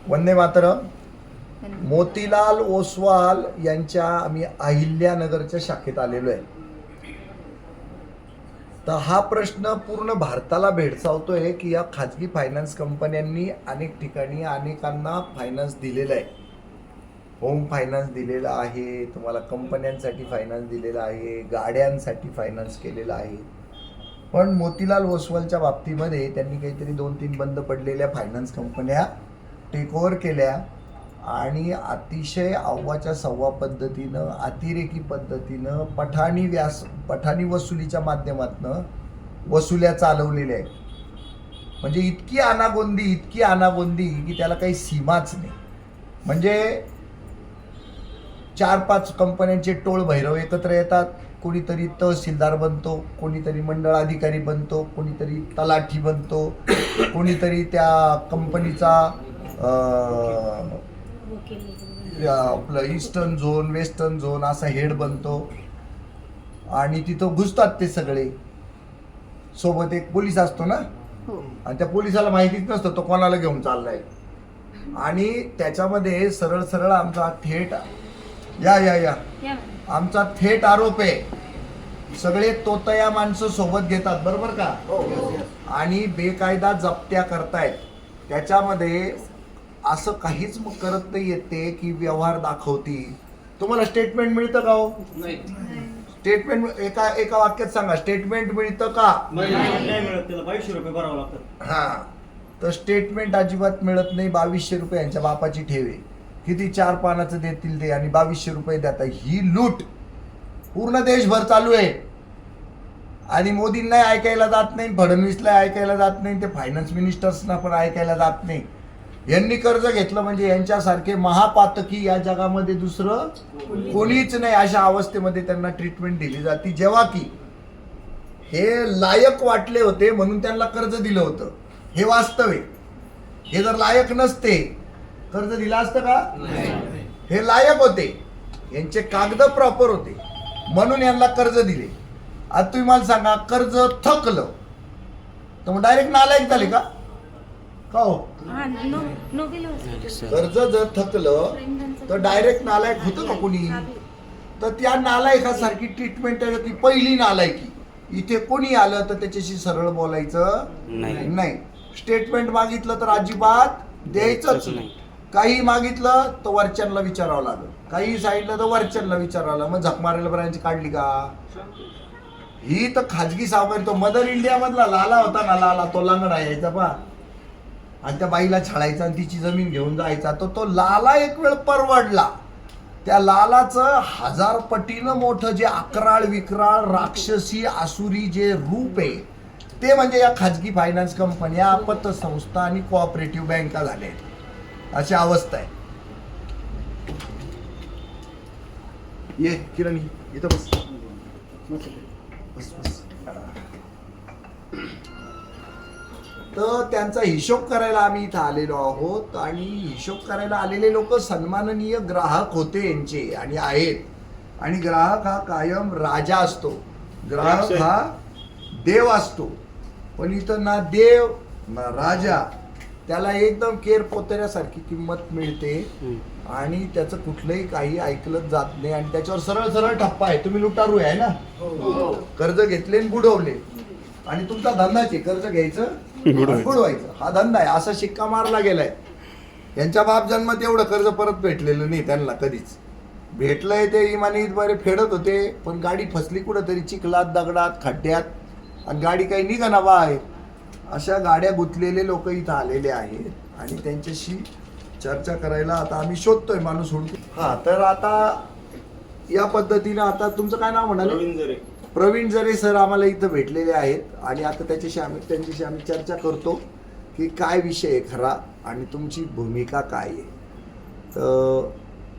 वंदे मातरम. मोतीलाल ओसवाल यांच्या आम्ही अहिल्यानगरच्या शाखेत आलेलो आहे. तर हा प्रश्न पूर्ण भारताला भेडसावतोय की या खाजगी फायनान्स कंपन्यांनी अनेक ठिकाणी अनेकांना फायनान्स दिलेला आहे. होम फायनान्स दिलेला आहे, तुम्हाला कंपन्यांसाठी फायनान्स दिलेला आहे, गाड्यांसाठी फायनान्स केलेला आहे. पण मोतीलाल ओसवालच्या बाबतीमध्ये त्यांनी काहीतरी 2-3 बंद पडलेल्या फायनान्स कंपन्या टेक ओव्हर केल्या आणि अतिशय अव्वाच्या सव्वा पद्धतीनं, अतिरेकी पद्धतीनं पठाणी वसुलीच्या माध्यमातून वसुल्या चालवलेल्या आहेत. म्हणजे इतकी अनागोंदी की त्याला काही सीमाच नाही. म्हणजे 4-5 कंपन्यांचे टोळ भैरव एकत्र येतात. कोणीतरी तहसीलदार बनतो, कोणीतरी मंडळ अधिकारी बनतो, कोणीतरी तलाठी बनतो, कोणीतरी त्या कंपनीचा आपलं ईस्टर्न झोन, वेस्टर्न झोन असा हेड बनतो आणि तिथं घुसतात ते सगळे. सोबत एक पोलीस असतो ना, आणि त्या पोलिसाला माहितीच नसतं तो कोणाला घेऊन चाललाय. आणि त्याच्यामध्ये सरळ सरळ आमचा थेट आमचा थेट आरोप आहे, सगळे तोतया माणसं सोबत घेतात, बरोबर का, आणि बेकायदा जप्त्या करतायत. त्याच्यामध्ये असं काहीच करत नाही येते की व्यवहार दाखवती. तुम्हाला स्टेटमेंट मिळतं का हो? स्टेटमेंट एका वाक्यात सांगा, स्टेटमेंट मिळतं का? नाही मिळत, त्याला 2200 रुपये भरावं लागतं. हा, तर स्टेटमेंट अजिबात मिळत नाही. 2200 रुपये यांच्या बापाची ठेवे, किती 4 पानाचं देतील ते, आणि 2200 रुपये देतात. ही लूट पूर्ण देशभर चालू आहे. आणि मोदींना ऐकायला जात नाही, फडणवीसला ऐकायला जात नाही, ते फायनान्स मिनिस्टर्सना पण ऐकायला जात नाही. यांनी कर्ज घेतलं म्हणजे यांच्यासारखे महापातकी या जगामध्ये दुसरं कोणीच नाही. अशा अवस्थेमध्ये त्यांना ट्रीटमेंट दिली जाते, जेव्हा की हे लायक वाटले होते म्हणून त्यांना कर्ज दिलं होतं. हे वास्तव आहे. हे जर लायक नसते कर्ज दिलं असतं का? हे लायक होते, यांचे कागद प्रॉपर होते म्हणून यांना कर्ज दिले. आता तुम्ही मला सांगा, कर्ज थकलं तर मग डायरेक्ट नालायक झाले का हो? कर्ज जर थकलं तर डायरेक्ट नालायक होतं का कोणी? तर त्या नालायकासारखी ट्रीटमेंट आहे ती पहिली नालायकी. इथे कोणी आलं तर त्याच्याशी सरळ बोलायचं नाही. स्टेटमेंट मागितलं तर अजिबात द्यायचंच नाही. काही मागितलं तर वरच्यांना विचारावं लागलं, काही सांगितलं तर वरच्यांना विचारावं लागलं. मग झक मारायला ब्रांच काढली का? ही तर खाजगी सावकारी. तो मदर इंडिया मधला लाला होता ना, लाला, तो लंगडा यायचा पा, आणि त्या बाईला छळायचा आणि तिची जमीन घेऊन जायचा. तो लाला एक वेळ परवडला. त्या लालाचं 1000 पटीनं मोठं जे अकराळ विक्राळ राक्षसी आसुरी जे रूप आहे ते म्हणजे या खाजगी फायनान्स कंपन्या, पतसंस्था आणि कोऑपरेटिव्ह बँका झाल्या. अशी अवस्था आहे. ये किरण, इथं बस बस बस. तर त्यांचा हिशोब करायला आम्ही इथं आलेलो आहोत. आणि हिशोब करायला आलेले लोक सन्माननीय ग्राहक होते यांचे आणि आहेत. आणि ग्राहक हा कायम राजा असतो, ग्राहक हा देव असतो. पण इथं ना देव ना राजा, त्याला एकदम केर पोतऱ्यासारखी किंमत मिळते आणि त्याचं कुठलंही काही ऐकलं जात नाही. आणि त्याच्यावर सरळ सरळ ठप्पा आहे, तुम्ही लुटारू आहे ना, कर्ज घेतले आणि बुडवले, आणि तुमचा धंदाचे कर्ज घ्यायचं बुडवायचं, हा धंदा आहे, असा शिक्का मारला गेलाय. यांच्या बाप जन्मात एवढं कर्ज परत भेटलेलं नाही त्यांना कधीच. भेटलंय ते इमानी बरे फेडत होते, पण गाडी फसली कुठंतरी चिखलात, दगडात, खड्ड्यात, आणि गाडी काही निघाना बा आहे. अशा गाड्या गुंतलेले लोक इथं आलेले आहेत आणि त्यांच्याशी चर्चा करायला आता आम्ही शोधतोय माणूस हुडकून. हा, तर आता या पद्धतीनं, आता तुमचं काय नाव म्हणाले? प्रवीण जरे सर आम्हाला इथं भेटलेले आहेत. आणि आता त्यांच्याशी आम्ही चर्चा करतो की काय विषय आहे खरा आणि तुमची भूमिका काय आहे. तर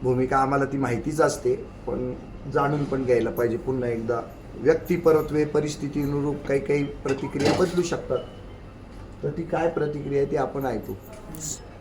भूमिका आम्हाला ती माहितीच असते, पण जाणून पण घ्यायला पाहिजे पुन्हा एकदा. व्यक्ती परत्वे परिस्थितीनुरूप काही प्रतिक्रिया बदलू शकतात. तर ती काय प्रतिक्रिया आहे ती आपण ऐकू.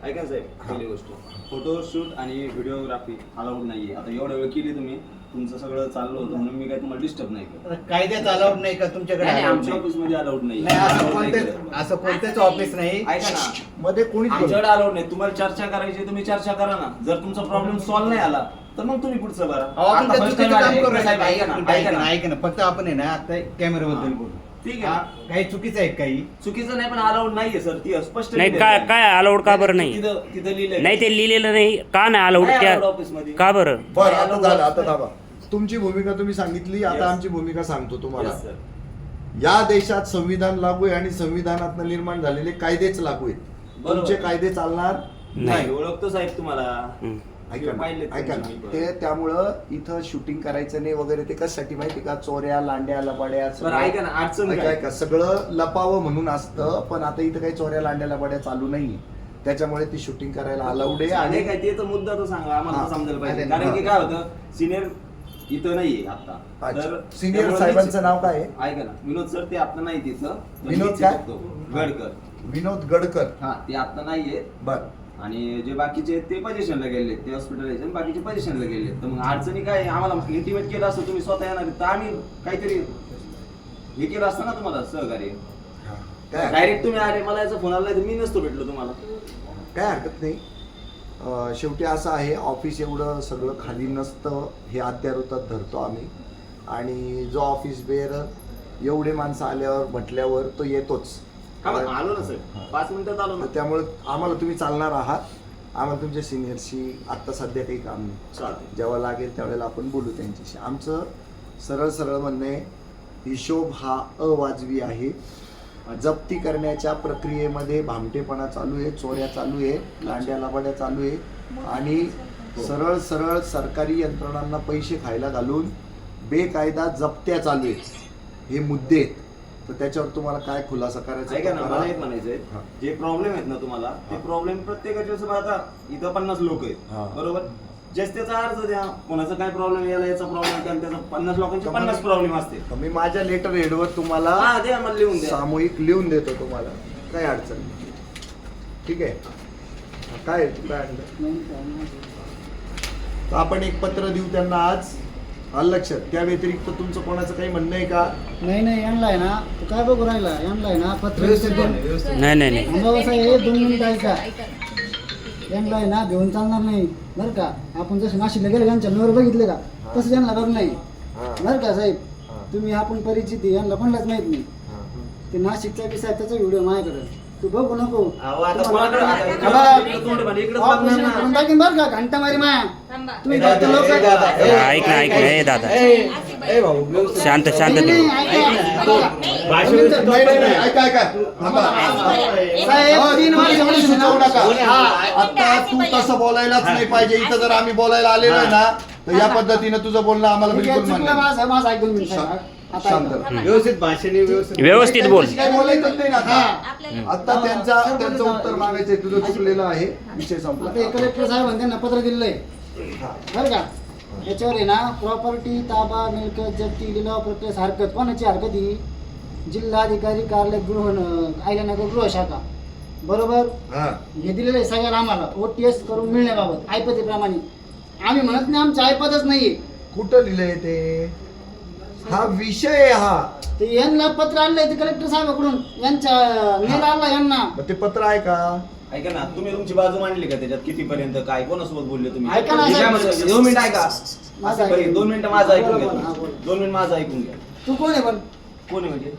ऐका ना साहेब, पहिली गोष्ट फोटोशूट आणि व्हिडिओग्राफी अलाउड नाहीये. आता एवढा वेळ केली तुम्ही, तुमचं सगळं चाललं होतं म्हणून मी काय तुम्हाला डिस्टर्ब नाही केलं. कायद्यात अलाउड नाही का तुमच्याकडे? नाही, allowed आमच्या नाही. ऑफिस मध्ये अलाउड नाही. नाही, असं Allowed नाही कोणतेच केलं. असं कोणतेच ऑफिस नाही. ऐका ना, मध्ये कोणीच बोलत आमच्याकडे अलाउड नाही. तुम्हाला चर्चा करायची तुम्ही चर्चा करा ना. जर तुमचा प्रॉब्लेम सॉल्व्ह नाही आला तर मग तुम्ही पुढचं बघा. अहो, आपण आता त्या first चुकीचं time काम आले, करू साहेब, ऐका ना, ऐका ना. ऐका ना, फक्त आपण आहे ना आता कॅमेराबद्दल बोलू. ठीक हा, आहे, काही चुकीचं आहे काही? चुकीचं नाही पण अलाउड नाहीये सर. ती स्पष्ट नाही लिहिलंय. काय अलाउड का बरं नाही? तिथं लिहिलंय. नाही ते लिहिलेलं नाही का नाही अलाउड नाही त्या allowed ऑफिसमध्ये. का बरं? बरं आता झालं, आता थांबा. तुमची भूमिका तुम्ही सांगितली, आता Yes. आमची भूमिका सांगतो तुम्हाला. Yes, sir. या देशात संविधान लागू आहे आणि संविधानात निर्माण झालेले कायदेच लागू आहेत. बरोबर. तुमचे कायदे चालणार नाही ओळखतो साहेब तुम्हाला. हं. ऐका ना, पाहिलेत ऐका तुमचे ना. मी. ते त्यामुळं इथं शूटिंग करायचं नाही वगैरे ते कशासाठी माहिती का? चोऱ्या लांड्या लबाड्या बरं, ऐका ना, अडचण ऐका काय? ऐका, सगळं लपावं म्हणून असतं, पण आता इथं काही चोऱ्या लांड्या लबाड्या चालू नाही. त्याच्यामुळे ती शूटिंग करायला अलाउड आहे. आणि आणि काय ते तर मुद्दा तो सांगा आम्हाला हा. तर समजायला पाहिजे. अरे, कारण हा. की काय होतं, सिनियर इथं नाहीये आता. तर सिनियर त्यामुळे साहेबांचं नाव काय आहे? ऐका ना, विनोद सर ते आता नाही तिथं. तर विनोद मीच काय? बघतो. गडकर. विनोद गडकर. हा, ते आता नाहीये. बर आणि जे बाकीचे ते पोझिशनला गेले, ते हॉस्पिटलायझेशन बाकीचे पोझिशनला गेले. तर मग अडचणी काय आहे? आम्हाला इंटिमेट केलं असतं तुम्ही स्वतः येणार तर आम्ही काहीतरी हे केलं असतं ना तुम्हाला सहकार्य. काय डायरेक्ट तुम्ही आले, मला याचा फोन आला नाही तर मी नसतो भेटलो तुम्हाला. काय हरकत नाही. शेवटी असं आहे, ऑफिस एवढं सगळं खाली नसतं हे अध्यारोतात धरतो आम्ही. आणि जो ऑफिस बेअर एवढे माणसं आल्यावर म्हटल्यावर तो येतोच. हा, मग आलो ना सर, 5 मिनिटात आलो ना. त्यामुळे आम्हाला तुम्ही चालणार आहात. आम्हाला तुमच्या सिनियरशी आत्ता सध्या काही काम नाही. चालतंय. जेव्हा लागेल त्यावेळेला आपण बोलू त्यांच्याशी. आमचं सरळ सरळ म्हणणं आहे, हिशोब हा अवाजवी आहे. जप्ती करण्याच्या प्रक्रियेमध्ये भामटेपणा चालू आहे, चोऱ्या चालू आहे, लांड्या लबाड्या चालू आहे आणि सरळ सरळ सरकारी यंत्रणांना पैसे खायला घालून बेकायदा जप्त्या चालू आहेत. हे मुद्दे आहेत. तर त्याच्यावर तुम्हाला काय खुलासा करायचा ऐका तो ना, करा. मला एक म्हणायचंय, हा. जे प्रॉब्लेम आहेत ना तुम्हाला, ते प्रॉब्लेम प्रत्येकाच्या सोबत आता इथं 50 लोक आहेत, हा. बरोबर? ज्यास त्याचा अर्ज द्या. कोणाचा काय प्रॉब्लेम, याला याचा प्रॉब्लेम, त्याचा 50 लोकांचे 50 प्रॉब्लेम असते. तर मी माझ्या लेटर हेडवर तुम्हाला हा, द्या मला लिहून द्या. सामूहिक लिहून देतो तुम्हाला. काही अडचण नाही. ठीक आहे. काय तू काय आणलं? तर आपण एक पत्र देऊ त्यांना आज. आलं लक्षात. त्या व्यतिरिक्त तुमचं कोणाचं काही म्हणणं आहे का? नाही यांना आहे ना, तू काय बघू राहिला यांना आहे ना पत्र नाही नाही नाही अंबाबासा हे 2 मिनिट ऐका. यांना आहे ना घेऊन चालणार नाही बरं का. आपण जसं नाशिकला गेलो यांच्या नवर बघितले का, तसं यांना बघ नाही बरं का साहेब. तुम्ही आपण परिचित आहे, यांना कोणालाच माहित नाही. ते नाशिकचा बी साहेब त्याचा व्हिडिओ माझ्याकडे, तू बघू नको. अहो, आता कोणाकडे- आता इकडं तोंड म्हणे, इकडंच बघणार ऑपरेशन ना. करून टाकीन बरं का, घंटा मारी माया. तुम्ही फक्त लोक ऐक ना ए दादा शांत शांत नाही, ते. नाही, नाही, नाही. ऐका ऐका. थांबा. साहेब 3 वर्ष तुम्ही सुचवू नका. हा. आता तू तसं बोलायलाच नाही पाहिजे. इथं जर आम्ही बोलायला आलेलो आहे ना, तर या पद्धतीनं तुझं बोलणं आम्हाला ठीक आहे, बिलकुल चुकलं मान्य नाही. माझं ऐकून मी साहेब. आता शांत ऐका. राहा. व्यवस्थित भाषेने व्यवस्थित बोल. काही बोलायचंच नाही ना आता. आता त्यांचं उत्तर मागायचंय. तुझं चुकलेलं आहे, विषय आता संपला. हे कलेक्टर साहेब त्यांना पत्र दिलंय बरं का. याच्यावर आहे ना प्रॉपर्टी ताबा मिळकत जप्ती लिलाव प्रक्रिया हरकत. कोणाची हरकत ही? जिल्हाधिकारी कार्यालय गृह आयल्यानगर गृह शाखा बरोबर. हा. हे दिलेलं आहे सगळ्याला आम्हाला OTS करून मिळण्याबाबत ऐपतीप्रमाणे. आम्ही म्हणत नाही आमची ऐपतच नाहीये. कुठं लिहिलंय ते? हा विषय आहे हा. ते यांना पत्र आणलंय ते कलेक्टर साहेबाकडून, यांच्या मेल आला यांना. मग ते पत्र आहे का? ऐका ना, तुम्ही तुमची बाजू मांडली का त्याच्यात? कितीपर्यंत काय कोणासोबत बोलले तुम्ही? ऐका ना, हे काय साहेब. म्हणतात? 2 मिनिटं ऐका. माझं बरं, ऐकून 2 मिनिटं माझं ऐकून घ्या. बोला, बोला, हा, बोला. 2 मिनिट माझं ऐकून घ्या. तू कोण आहे पण? कोण आहे म्हणजे?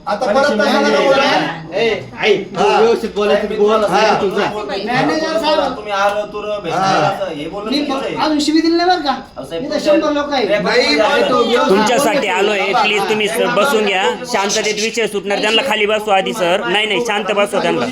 आता परत तसं नका बोला. व्यवस्थित बोलायचं बोल. हा. तुझा मॅनेजर साहेब. तुम्ही आर तुर भेटणार हे बोलणं मी चुकीचं आहे. अजून शिवी दिली नाही बरं का. अहो, साहेब, इथं 100 लोक आहेत. नाही, तुमच्या- तुमच्यासाठी आलोय. प्लीज तुम्ही बसून घ्या. शांततेत विषय सुटणार. त्यांना खाली बसवा आधी सर. नाही नाही शांत बसवा त्यांना.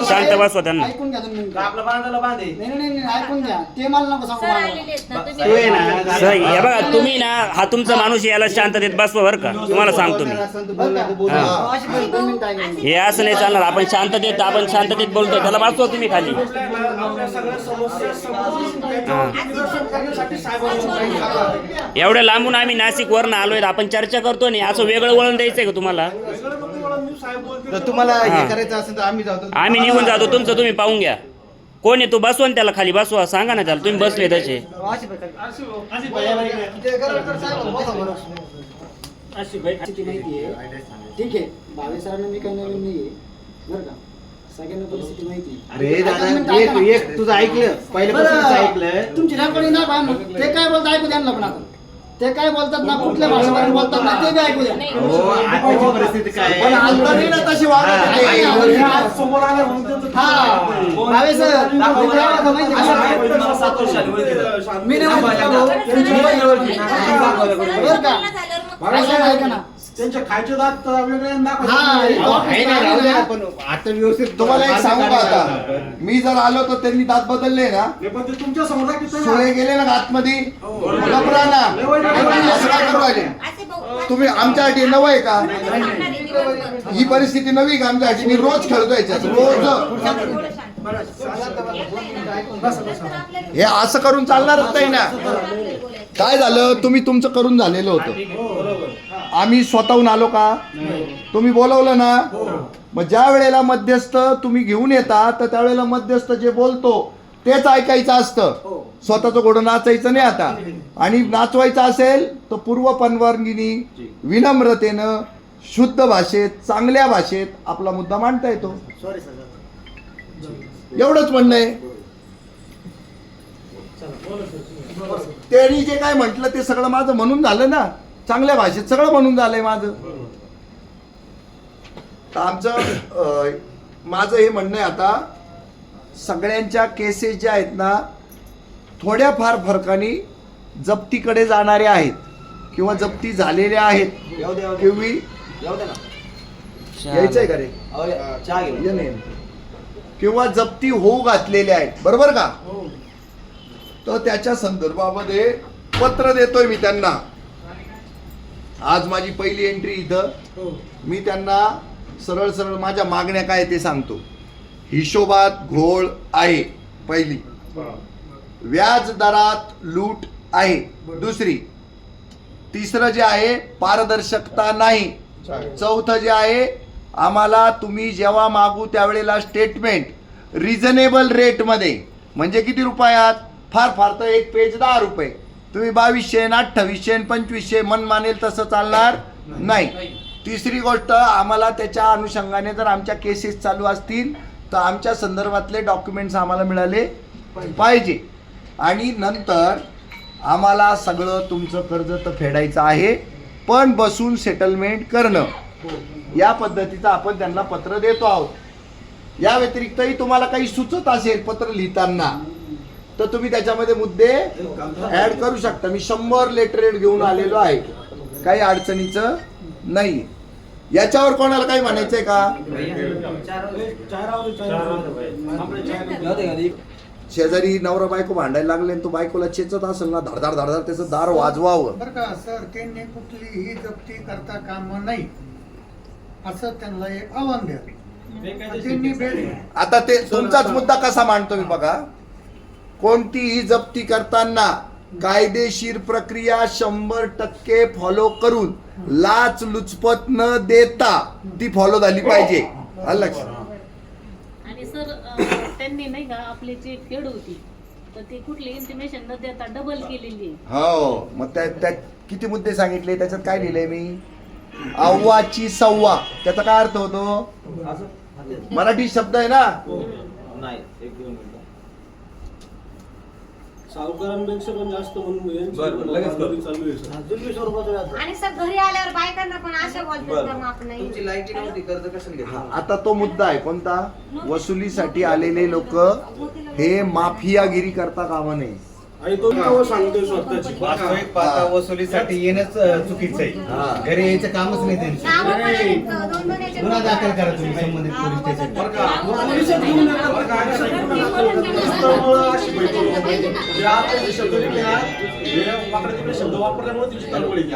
शांत बसवा त्यांना. ऐकून घ्या 2 मिनिटं. का आपलं बांधायला बांधे? नाही नाही नाही ऐकून घ्या. ते मला नको सांगू मला. तू आहे ना सर हे बघा तुम्ही ना हा तुमचा माणूस याला शांततेत बसवा बरं का. तुम्हाला सांगतो मी. बरं का? हा. अशी बरं, 2 मिनिटं ऐका. हे असं नाही चालणार. आपण शांततेत बोलतोय. त्याला बसवा तुम्ही खाली. एवढ्या लांबून आम्ही नाशिक वरनं आलोय. आपण चर्चा करतो नाही. असं वेगळं वळण द्यायचंय का तुम्हाला? तर तुम्हाला हे करायचं असेल तर आम्ही जातो. आम्ही निघून जातो. तुमचं तुम्ही पाहून घ्या. कोण आहे तो? बसवा ना त्याला खाली, बसवा. सांगा ना त्याला, तुम्ही बसले तसे. परिस्थिती माहिती आहे. ठीक आहे, भावे सरांना मी काही नवीन नाही आहे बरं का, सगळ्यांना परिस्थिती माहिती आहे. अरे दादा, आता मी एक टाका. एक तुझं ऐकलं पहिल्यापासून ऐकलं. तुमची रेकॉर्डिंग ना पहा मग. ते काय बोलतात ऐकू द्या ना पण आता. ते काय बोलतात ना, कुठल्या भाषेमध्ये बोलतात ना, ते बी ऐकू द्या. हो, आताची परिस्थिती काय पण आहे? आता नाही ना तशी वागत आहे, आहे. आहे. हा, भावे सर, दाखवा ते काय होतं माहिती आहे मला का? मला 7 वर्षांनी ओळखीचं. मी नाही म्हणतो भाऊ, त्यांची मोबाईल ओळखी. बरं का? भावे सर ऐका ना. त्यांच्या खायचे दात वेगळे आणि दाखवायचे हा, वेगळे. हे आहे ना, राहू दे ना, पण आता व्यवस्थित तुम्हाला एक सांगू का आता, मी जर आलो तर त्यांनी दात बदलले ना, हे पण ते तुमच्या समोर आहे की ते- सुळे गेले ना आतमध्ये, घबरा ना. असं काय करू राहिले तुम्ही? आमच्यासाठी नवं आहे का ही परिस्थिती? नवी का आमच्यासाठी? मी रोज खेळतो याच्यात, रोज. हे असं करून चालणारच नाही ना. काय झालं, तुम्ही तुमचं करून झालेलं होतं, आम्ही स्वतःहून आलो का? तुम्ही बोलवलं ना. मग ज्या वेळेला मध्यस्थ तुम्ही घेऊन येता तर त्यावेळेला मध्यस्थ जे बोलतो तेच ऐकायचं असतं. स्वतःचं घोडं नाचायचं नाही आता. आणि नाचवायचं असेल तर पूर्व परवानगीनी विनम्रतेनं शुद्ध भाषेत, चांगल्या भाषेत आपला मुद्दा मांडता येतो. एवढंच म्हणणं आहे. त्यांनी जे काय म्हटलं ते सगळं माझं म्हणून झालं ना, चांगल्या भाषेत सगळं म्हणून झालंय माझं. तर आमचं माझं हे म्हणणं आहे, आता सगळ्यांच्या केसेस ज्या आहेत ना थोड्या फार फरकाने जप्तीकडे जाणाऱ्या आहेत किंवा जप्ती झालेल्या आहेत. येऊ द्या, किंवा येऊ द्या ना. यायचंय का रे? अहो, चहा घेऊन. ये नाही. किंवा जप्ती होऊ घातलेल्या आहेत, बरोबर का? तर त्याच्या संदर्भामध्ये पत्र देतोय मी त्यांना. आज माझी पहिली एंट्री इथं. मी त्यांना सरळ सरळ माझ्या मागण्या काय ते सांगतो. हिशोबात घोळ आहे पहिली, व्याज दरात लूट आहे दुसरी, तिसरं जे आहे पारदर्शकता नाही, चौथं जे आहे आम्हाला तुम्ही जेव्हा मागू त्यावेळेला स्टेटमेंट रिझनेबल रेटमध्ये, म्हणजे किती रुपयात? फार फार तर एक पेज 10 रुपये. तुम्ही 2200, 2800, 2500 मन मानेल तसं चालणार नाही. तिसरी गोष्ट, आम्हाला त्याच्या अनुषंगाने जर आमच्या केसेस चालू असतील तर आमच्या संदर्भातले डॉक्युमेंट्स आम्हाला मिळाले पाहिजे. आणि नंतर आम्हाला सगळं तुमचं कर्ज तर फेडायचं आहे, पण बसून सेटलमेंट करणं, या पद्धतीचं आपण त्यांना पत्र देतो आहोत. या व्यतिरिक्तही तुम्हाला काही सुचत असेल पत्र लिहिताना तर तुम्ही त्याच्यामध्ये मुद्दे ऍड करू शकता. मी 100 लेटर घेऊन आलेलो आहे, काही अडचणीचं नाही. याच्यावर कोणाला काही म्हणायचंय का? शेजारी नवरा बायको भांडायला लागले आणि तो बायकोला चेचत असेल ना, धडधाड धडधाड त्याचं दार वाजवावं. बरं का सर, त्यांनी कुठलीही जप्ती करता काम नाही असं त्यांना एक आव्हान द्या. त्यांनी आता ते तुमचाच मुद्दा कसा मांडतो मी बघा. कोणतीही जप्ती करताना कायदेशीर प्रक्रिया 100% फॉलो करून लाच लुचपत न देता ती फॉलो झाली पाहिजे. आलं लक्षात? आणि सर त्यांनी नाही का आपली जी फेड होती तर ती कुठली इंटिमेशन न देता डबल केलेली आहे. हो, मग त्या किती मुद्दे सांगितले, त्याच्यात काय लिहिलंय मी? अव्वाची सव्वा, त्याचा काय अर्थ होतो? मराठी शब्द आहे ना. नाही, एक दोन मिनिटं. सावकारांपेक्षा पण जास्त म्हणून बरं, लगेच कर. चालू आहे सर. आणि सर घरी आल्यावर बायकांना पण अशा बोलतात का माफ नाही. लायकी नव्हती, कर्ज कशाला घेतलं? आता तो मुद्दा आहे कोणता? वसुलीसाठी आलेले लोक हे माफियागिरी करता कामा नये. आणि तो नाव सांगतोय स्वतःची. वास्तविक पाहता वसुलीसाठी येणंच चुकीचं आहे. घरी यायचं कामच नाही त्यांचं. नावं पण आहेत, दोन याच्यात गुन्हा दाखल करा तुम्ही संबंधित पोलीस स्टेशन. बरं का? पोलिसात घेऊन येतात बरं का? आणि सांगितलं पुस्तकामुळं अशी बैठक. जे आता जे शब्द लिहिले ना, हे वाकडे तिकडे शब्द वापरल्यामुळे तिची तडफड येते.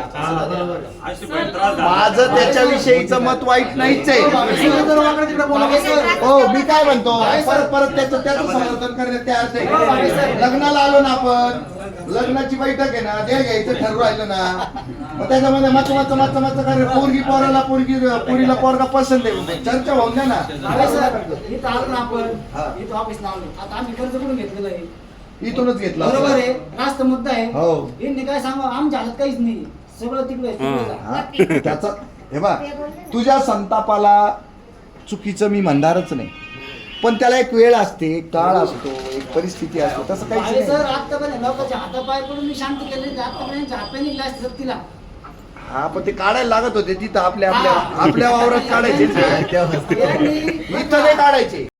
अशी पण त्रास झाला. माझं त्याच्याविषयीचं मत वाईट नाहीच आहे. वाकडे तिकडे बोलावं. हो, मी काय म्हणतो, परत परत त्याचं समर्थन करण्यात त्या अर्थ आहे. लग्नाला आलो ना आपण, लग्नाची बैठक आहे ना, ते घ्यायचं ठरवून राहिलं ना, मग त्याच्यामध्ये मच काय पोरगी पोराला पोरीला पोरगा पसंत आहे, चर्चा होऊन द्या ना. इथं आलो ना आपण, हा. इथं ऑफिसला आलो. आता आम्ही कर्ज कुठून घेतलेलं आहे? इथूनच घेतला बरोबर आहे, रास्त मुद्दा आहे. हो. यांनी काय सांगा, आमच्या हातात काहीच नाही, सगळं तिकडे आहे, तिकडे जा. हा? त्याचा हे बा, तुझ्या संतापाला चुकीचं मी म्हणणारच नाही, पण त्याला एक वेळ असते, एक काळ असतो, एक परिस्थिती असते, तसं अरे काहीच सर, नाही. आतापर्यंत लोकांच्या हातापाय पडून मी शांत केले, आतापर्यंत हातपाय निघले असते सक्तीला. हा, पण ते काढायला लागत होते तिथं आपल्या वावरात काढायचे, यांनी- इथं नाही काढायचे.